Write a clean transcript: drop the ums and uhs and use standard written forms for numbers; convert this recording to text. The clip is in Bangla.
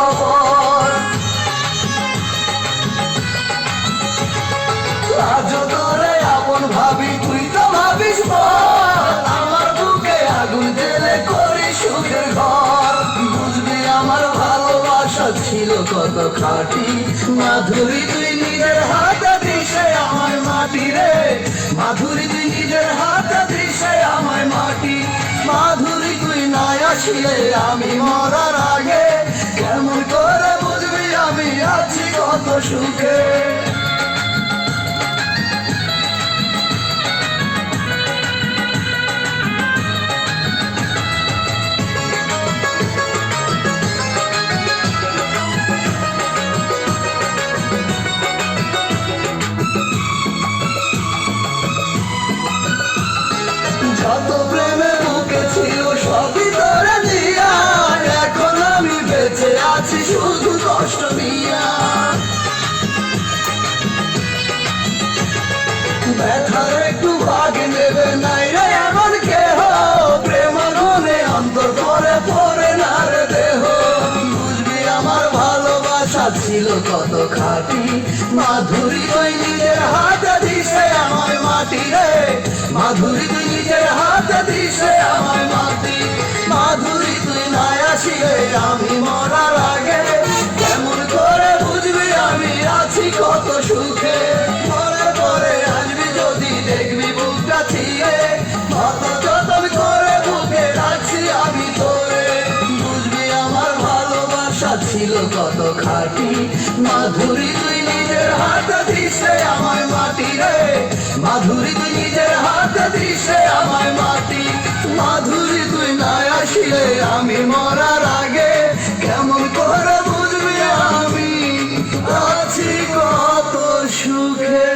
খবর। আজ তোরে আপন ভাবি, তুই তো ভাবিস পর। আমার বুকে আগুন জ্বেলে করি সুখের ঘর। বুঝবি আমার ভালোবাসা ছিল কত খাঁটি। মাধুরী তুই নিজের হাতে দিশে আমায় মাটি রে। মাধুরী তুই নিজের হাতে দিশে আমায় মাটি। মাধুরী তুই না আসলে আমি মরার আগে কেমন করে বুঝবি আমি আছি কত সুখে। যত প্রেমে বুকে ছিল সবই তোরে দিয়া। এখন আমি বেঁচে আছি শুধু কষ্ট দিয়া। ব্যথার একটু ভাগ নেবে নাই রে এমন কেহ। প্রেম আগুনে অন্তর করে পড়ে না রে দেহ। বুঝবি আমার ভালোবাসা ছিল কত খাঁটি। মাধুরী তুই নিজের হাতে দিশে আমায় মাটি রে। মাধুরী তুই নিজের হাতে দিশে আমায় মাটি। মাধুরী তুই না আসিলে আমি মরার আগে কেমন করে বুঝবি আমি আছি কত সুখে। মরার পরে আসবি যদি দেখবি বুকটা ছিঁড়ে। কত যতন করে বুকে রাখছি আমি তোরে। বুঝবি আমার ভালোবাসা ছিল কত খাঁটি। মাধুরী তুই নিজের হাতে দিশে আমায় মাটি রে। মাধুরী তুই নিজের হাতে দিশে আমায় মাটি। মাধুরী তুই না আসিলে আমি মরার আগে কেমন করে বুঝবি আমি আছি কত সুখে।